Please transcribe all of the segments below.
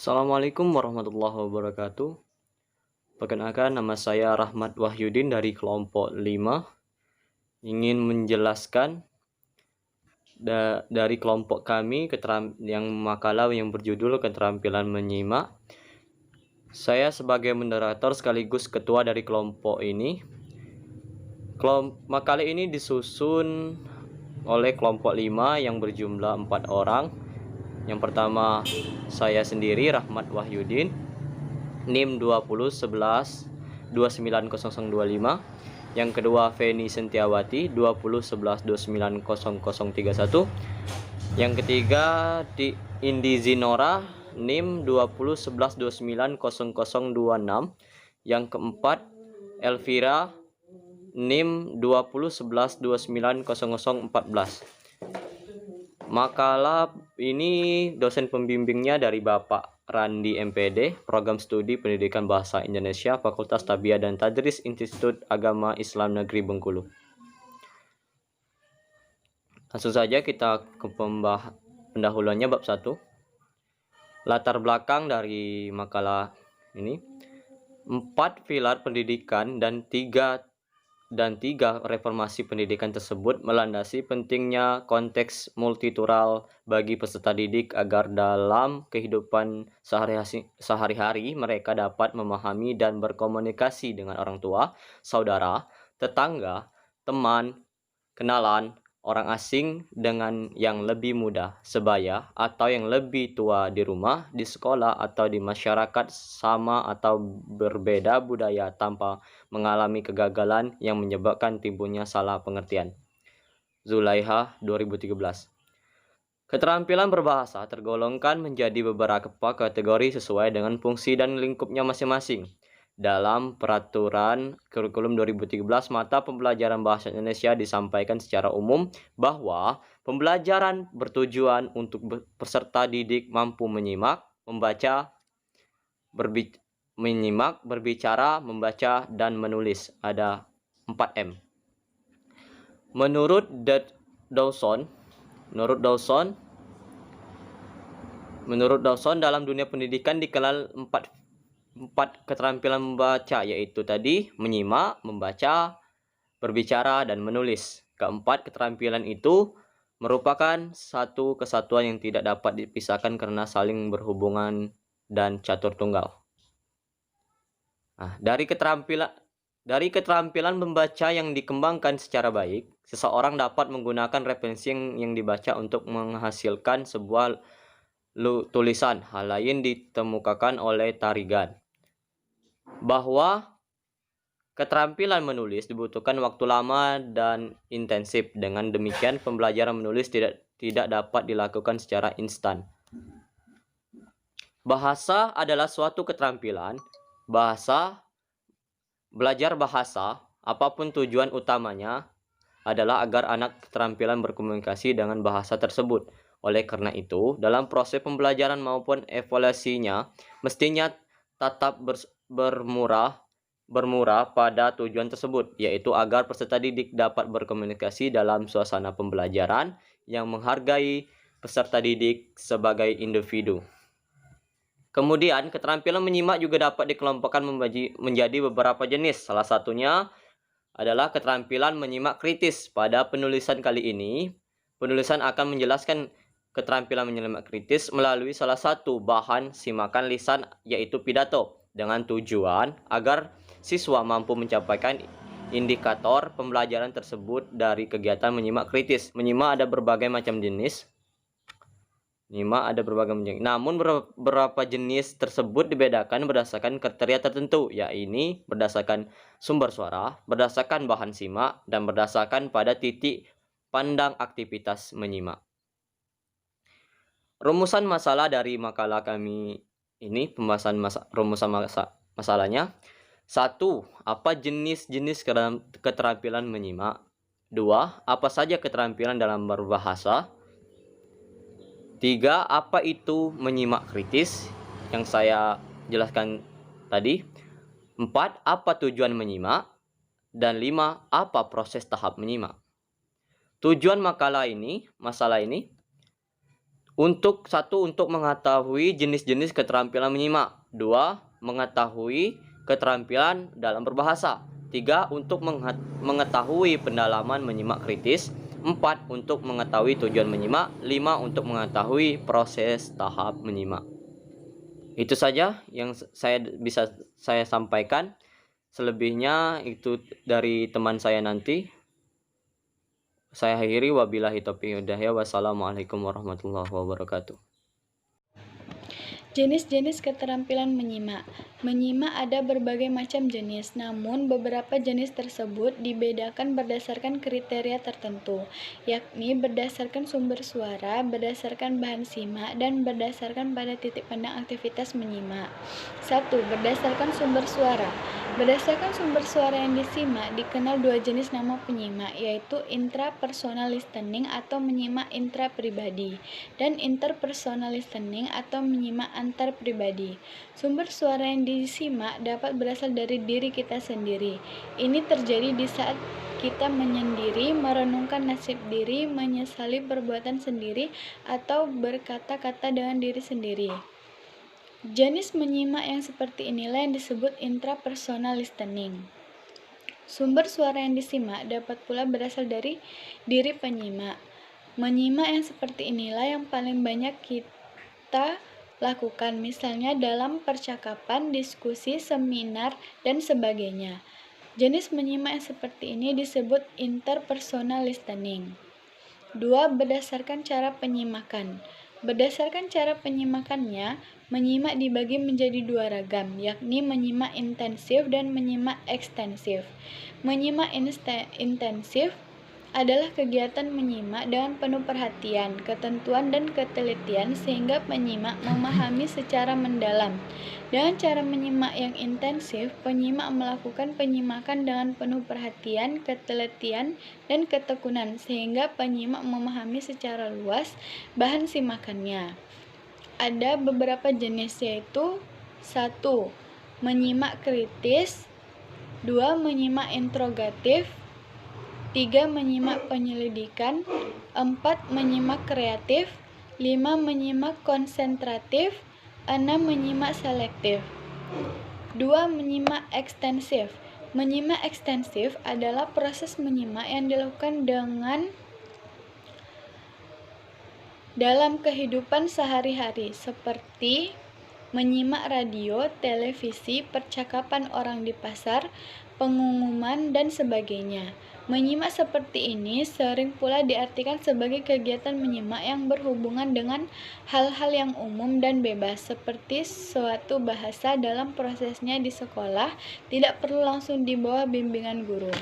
Assalamualaikum warahmatullahi wabarakatuh. Perkenalkan, nama saya Rahmat Wahyudin dari kelompok 5. Ingin menjelaskan dari kelompok kami yang makalah yang berjudul Keterampilan Menyimak. Saya sebagai moderator sekaligus ketua dari kelompok ini. Makalah ini disusun oleh kelompok 5 yang berjumlah 4 orang. Yang pertama, saya sendiri Rahmat Wahyudin, NIM 2011-290025. Yang kedua, Feni Sentiawati 2011-290031. Yang ketiga, Indi Zinora, NIM 2011-290026. Yang keempat, Elvira, NIM 2011-290014. Makalah ini dosen pembimbingnya dari Bapak Randi MPD, Program Studi Pendidikan Bahasa Indonesia, Fakultas Tarbiyah dan Tadris, Institut Agama Islam Negeri Bengkulu. Langsung saja kita ke pendahuluannya bab 1. Latar belakang dari makalah ini. 4 pilar pendidikan dan tiga reformasi pendidikan tersebut melandasi pentingnya konteks multikultural bagi peserta didik agar dalam kehidupan sehari-hari mereka dapat memahami dan berkomunikasi dengan orang tua, saudara, tetangga, teman, kenalan, orang asing dengan yang lebih muda, sebaya, atau yang lebih tua di rumah, di sekolah, atau di masyarakat sama atau berbeda budaya tanpa mengalami kegagalan yang menyebabkan timbulnya salah pengertian. Zulaiha 2013. Keterampilan berbahasa tergolongkan menjadi beberapa kategori sesuai dengan fungsi dan lingkupnya masing-masing. Dalam peraturan kurikulum 2013, mata pembelajaran bahasa Indonesia disampaikan secara umum bahwa pembelajaran bertujuan untuk peserta didik mampu menyimak, membaca, berbicara, membaca, dan menulis. Ada 4M. Menurut Dawson, dalam dunia pendidikan dikenal empat keterampilan membaca, yaitu tadi menyimak, membaca, berbicara, dan menulis. Keempat keterampilan itu merupakan satu kesatuan yang tidak dapat dipisahkan karena saling berhubungan dan catur tunggal. Nah, dari keterampilan membaca yang dikembangkan secara baik, seseorang dapat menggunakan referensi yang dibaca untuk menghasilkan sebuah tulisan. Hal lain ditemukan oleh Tarigan, bahwa keterampilan menulis dibutuhkan waktu lama dan intensif. Dengan demikian, pembelajaran menulis tidak dapat dilakukan secara instan. Bahasa adalah suatu keterampilan. Belajar bahasa, apapun tujuan utamanya, adalah agar anak keterampilan berkomunikasi dengan bahasa tersebut. Oleh karena itu, dalam proses pembelajaran maupun evaluasinya, mestinya tetap bermurah pada tujuan tersebut, yaitu agar peserta didik dapat berkomunikasi dalam suasana pembelajaran yang menghargai peserta didik sebagai individu. Kemudian, keterampilan menyimak juga dapat dikelompokkan menjadi beberapa jenis. Salah satunya adalah keterampilan menyimak kritis. Pada penulisan kali ini, penulisan akan menjelaskan keterampilan menyimak kritis melalui salah satu bahan simakan lisan, yaitu pidato, dengan tujuan agar siswa mampu mencapai indikator pembelajaran tersebut dari kegiatan menyimak kritis. Menyimak ada berbagai macam jenis. Namun beberapa jenis tersebut dibedakan berdasarkan kriteria tertentu, yaitu berdasarkan sumber suara, berdasarkan bahan simak, dan berdasarkan pada titik pandang aktivitas menyimak. Rumusan masalah dari makalah kami ini, pembahasan rumusan masalahnya. 1. Apa jenis-jenis keterampilan menyimak? 2. Apa saja keterampilan dalam berbahasa? 3. Apa itu menyimak kritis yang saya jelaskan tadi? 4. Apa tujuan menyimak? Dan 5. Apa proses tahap menyimak? Tujuan masalah ini Untuk mengetahui jenis-jenis keterampilan menyimak. 2. Mengetahui keterampilan dalam berbahasa. 3. Untuk mengetahui pendalaman menyimak kritis. 4. Untuk mengetahui tujuan menyimak. 5. Untuk mengetahui proses tahap menyimak. Itu saja yang bisa saya sampaikan. Selebihnya itu dari teman saya nanti. Saya akhiri, wabillahi taufiq hidayah. Wassalamualaikum warahmatullahi wabarakatuh. Jenis-jenis keterampilan menyimak. Menyimak ada berbagai macam jenis, namun beberapa jenis tersebut dibedakan berdasarkan kriteria tertentu, yakni berdasarkan sumber suara, berdasarkan bahan simak, dan berdasarkan pada titik pandang aktivitas menyimak. 1. Berdasarkan sumber suara. Berdasarkan sumber suara yang disimak, dikenal dua jenis nama penyimak, yaitu intrapersonal listening atau menyimak intrapribadi, dan interpersonal listening atau menyimak antar pribadi. Sumber suara yang disimak dapat berasal dari diri kita sendiri. Ini terjadi di saat kita menyendiri, merenungkan nasib diri, menyesali perbuatan sendiri, atau berkata-kata dengan diri sendiri. Jenis menyimak yang seperti inilah yang disebut intrapersonal listening. Sumber suara yang disimak dapat pula berasal dari diri penyimak. Menyimak yang seperti inilah yang paling banyak kita lakukan, misalnya dalam percakapan, diskusi, seminar, dan sebagainya. Jenis menyimak yang seperti ini disebut interpersonal listening. 2. Berdasarkan cara penyimakan. Berdasarkan cara penyimakannya, menyimak dibagi menjadi dua ragam, yakni menyimak intensif dan menyimak ekstensif. Menyimak intensif adalah kegiatan menyimak dengan penuh perhatian, ketentuan, dan ketelitian sehingga penyimak memahami secara mendalam. Dengan cara menyimak yang intensif, penyimak melakukan penyimakan dengan penuh perhatian, ketelitian, dan ketekunan sehingga penyimak memahami secara luas bahan simakannya. Ada beberapa jenis, yaitu 1. Menyimak kritis, 2. Menyimak interrogatif, 3. Menyimak penyelidikan, 4. Menyimak kreatif, 5. Menyimak konsentratif, 6. Menyimak selektif. 2. Menyimak ekstensif. Menyimak ekstensif adalah proses menyimak yang dilakukan dalam kehidupan sehari-hari, seperti menyimak radio, televisi, percakapan orang di pasar, pengumuman, dan sebagainya. Menyimak seperti ini sering pula diartikan sebagai kegiatan menyimak yang berhubungan dengan hal-hal yang umum dan bebas, seperti suatu bahasa dalam prosesnya di sekolah, tidak perlu langsung di bawah bimbingan guru.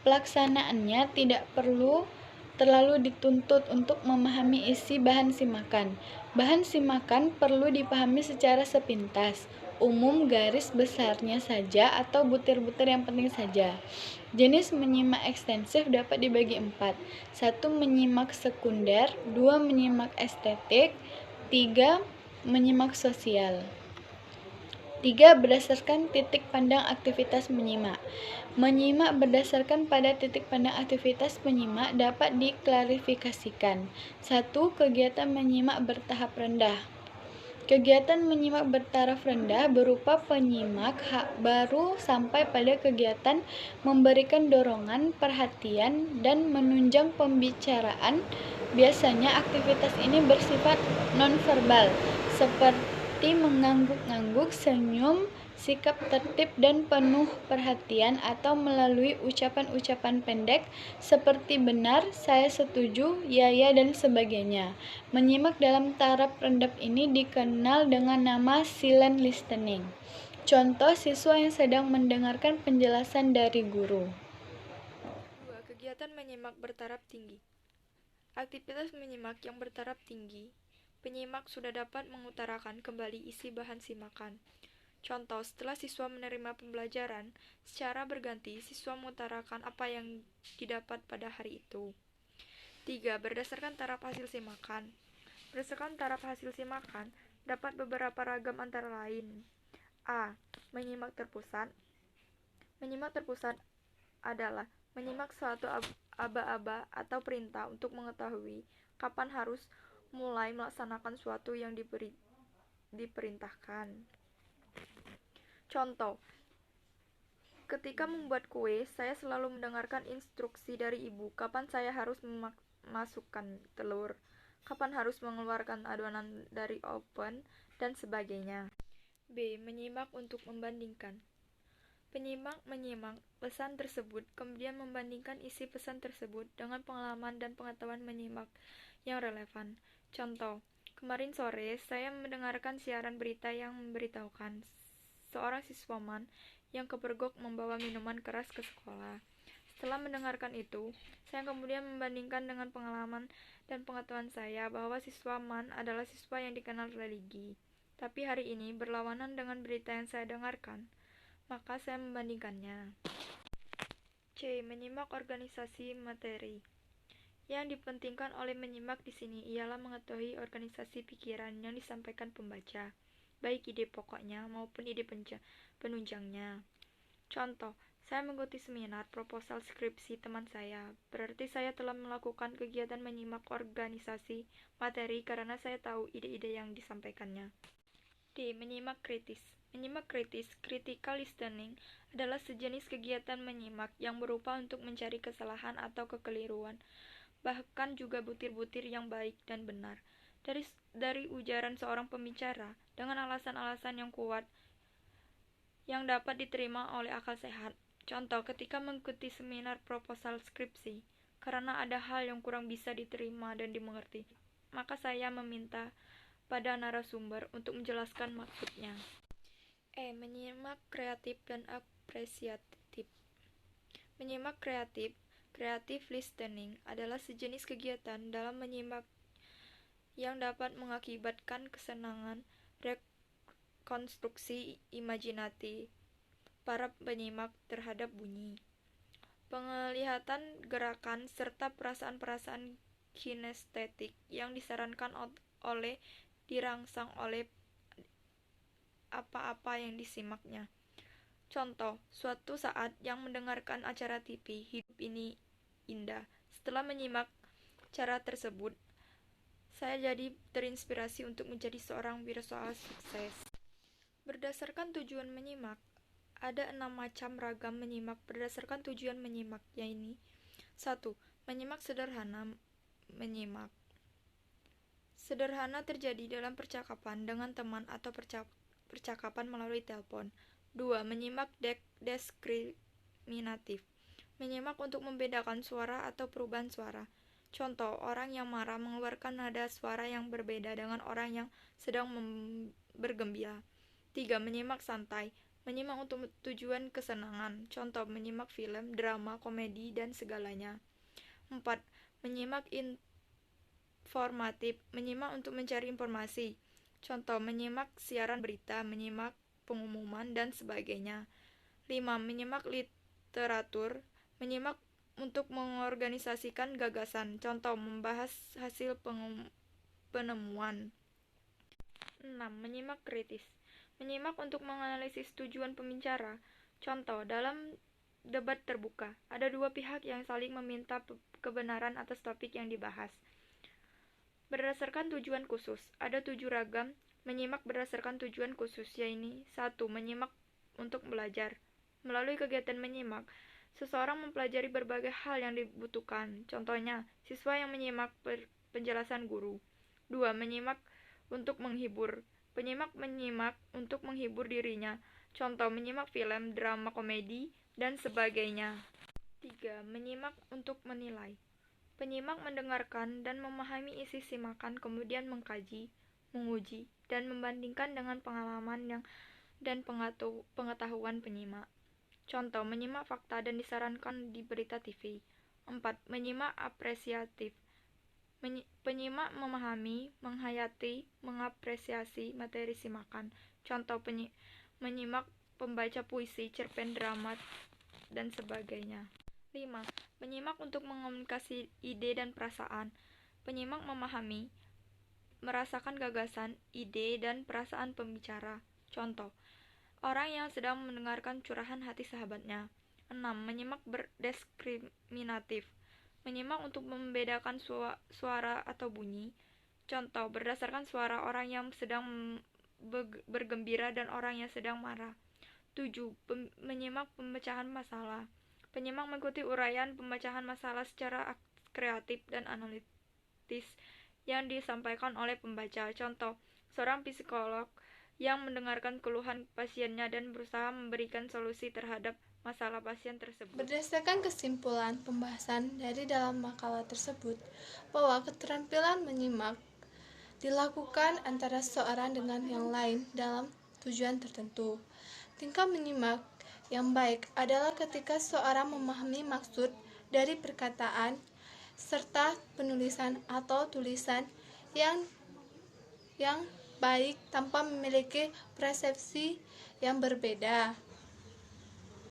Pelaksanaannya tidak perlu terlalu dituntut untuk memahami isi bahan simakan. Bahan simakan perlu dipahami secara sepintas, umum, garis besarnya saja, atau butir-butir yang penting saja. Jenis menyimak ekstensif dapat dibagi 4. 1. Menyimak sekunder, 2. Menyimak estetik, 3. Menyimak sosial. 3. Berdasarkan titik pandang aktivitas menyimak. Menyimak berdasarkan pada titik pandang aktivitas menyimak dapat diklarifikasikan. 1. Kegiatan menyimak bertahap rendah. Kegiatan menyimak bertaraf rendah berupa penyimak baru sampai pada kegiatan memberikan dorongan, perhatian, dan menunjang pembicaraan. Biasanya aktivitas ini bersifat nonverbal, seperti mengangguk-angguk, senyum, sikap tertib dan penuh perhatian, atau melalui ucapan-ucapan pendek seperti benar, saya setuju, ya, dan sebagainya. Menyimak dalam taraf rendah ini dikenal dengan nama silent listening. Contoh, siswa yang sedang mendengarkan penjelasan dari guru. 2. Kegiatan menyimak bertaraf tinggi. Aktivitas menyimak yang bertaraf tinggi, penyimak sudah dapat mengutarakan kembali isi bahan simakan. Contoh, setelah siswa menerima pembelajaran, secara berganti siswa mengutarakan apa yang didapat pada hari itu. 3. Berdasarkan taraf hasil simakan. Berdasarkan taraf hasil simakan, dapat beberapa ragam antara lain. A. Menyimak terpusat. Menyimak terpusat adalah menyimak suatu aba-aba atau perintah untuk mengetahui kapan harus mulai melaksanakan suatu yang diperintahkan. Contoh, ketika membuat kue, saya selalu mendengarkan instruksi dari ibu kapan saya harus memasukkan telur, kapan harus mengeluarkan adonan dari oven, dan sebagainya. B. Menyimak untuk membandingkan. Penyimak menyimak pesan tersebut, kemudian membandingkan isi pesan tersebut dengan pengalaman dan pengetahuan menyimak yang relevan. Contoh, kemarin sore saya mendengarkan siaran berita yang memberitahukan seorang siswaman yang kepergok membawa minuman keras ke sekolah. Setelah mendengarkan itu, saya kemudian membandingkan dengan pengalaman dan pengetahuan saya bahwa siswaman adalah siswa yang dikenal religi. Tapi hari ini berlawanan dengan berita yang saya dengarkan, maka saya membandingkannya. C. Menyimak organisasi materi. Yang dipentingkan oleh menyimak di sini ialah mengetahui organisasi pikiran yang disampaikan pembaca, baik ide pokoknya maupun ide penunjangnya. Contoh, saya mengikuti seminar proposal skripsi teman saya. Berarti saya telah melakukan kegiatan menyimak organisasi materi karena saya tahu ide-ide yang disampaikannya. D. Menyimak kritis. Menyimak kritis, critical listening, adalah sejenis kegiatan menyimak yang berupa untuk mencari kesalahan atau kekeliruan, bahkan juga butir-butir yang baik dan benar, dari ujaran seorang pembicara dengan alasan-alasan yang kuat yang dapat diterima oleh akal sehat. Contoh, ketika mengikuti seminar proposal skripsi, karena ada hal yang kurang bisa diterima dan dimengerti, maka saya meminta pada narasumber untuk menjelaskan maksudnya. E. Menyimak kreatif dan apresiatif. Menyimak kreatif, creative listening, adalah sejenis kegiatan dalam menyimak yang dapat mengakibatkan kesenangan, rekonstruksi imajinatif para penyimak terhadap bunyi, penglihatan, gerakan, serta perasaan-perasaan kinestetik yang disarankan oleh dirangsang oleh apa-apa yang disimaknya. Contoh, suatu saat yang mendengarkan acara TV Hidup Ini Indah. Setelah menyimak cara tersebut, saya jadi terinspirasi untuk menjadi seorang wirausaha sukses. Berdasarkan tujuan menyimak, ada 6 macam ragam menyimak berdasarkan tujuan menyimak, yaitu 1. Menyimak sederhana. Menyimak sederhana terjadi dalam percakapan dengan teman atau percakapan melalui telepon. 2. Menyimak diskriminatif. Menyimak untuk membedakan suara atau perubahan suara. Contoh, orang yang marah mengeluarkan nada suara yang berbeda dengan orang yang sedang bergembira. 3. Menyimak santai. Menyimak untuk tujuan kesenangan. Contoh, menyimak film, drama, komedi, dan segalanya. 4. Menyimak informatif. Menyimak untuk mencari informasi. Contoh, menyimak siaran berita, menyimak pengumuman, dan sebagainya. 5. Menyimak literatur. Menyimak untuk mengorganisasikan gagasan. Contoh, membahas hasil penemuan. 6. Menyimak kritis. Menyimak untuk menganalisis tujuan pembicara. Contoh, dalam debat terbuka, ada dua pihak yang saling meminta kebenaran atas topik yang dibahas. Berdasarkan tujuan khusus, ada 7 ragam menyimak berdasarkan tujuan khusus, yaitu 1. Menyimak untuk belajar. Melalui kegiatan menyimak, seseorang mempelajari berbagai hal yang dibutuhkan. Contohnya, siswa yang menyimak penjelasan guru. 2. Menyimak untuk menghibur. Penyimak menyimak untuk menghibur dirinya. Contoh, menyimak film, drama, komedi, dan sebagainya. 3. Menyimak untuk menilai. Penyimak mendengarkan dan memahami isi simakan, kemudian mengkaji, menguji, dan membandingkan dengan pengalaman dan pengetahuan penyimak. Contoh, menyimak fakta dan disarankan di berita TV. 4. Menyimak apresiatif. Penyimak memahami, menghayati, mengapresiasi materi simakan. Contoh, menyimak pembaca puisi, cerpen, drama, dan sebagainya. 5. Menyimak untuk mengomunikasi ide dan perasaan. Penyimak memahami, merasakan gagasan, ide, dan perasaan pembicara. Contoh, orang yang sedang mendengarkan curahan hati sahabatnya. 6. Menyimak berdiskriminatif. Menyimak untuk membedakan suara atau bunyi. Contoh, berdasarkan suara orang yang sedang bergembira dan orang yang sedang marah. 7. Menyimak pemecahan masalah. Penyimak mengikuti uraian pemecahan masalah secara kreatif dan analitis yang disampaikan oleh pembaca. Contoh, seorang psikolog yang mendengarkan keluhan pasiennya dan berusaha memberikan solusi terhadap masalah pasien tersebut. Berdasarkan kesimpulan pembahasan dari dalam makalah tersebut, bahwa keterampilan menyimak dilakukan antara seorang dengan yang lain dalam tujuan tertentu. Tingkah menyimak yang baik adalah ketika seorang memahami maksud dari perkataan serta penulisan atau tulisan yang baik tanpa memiliki persepsi yang berbeda.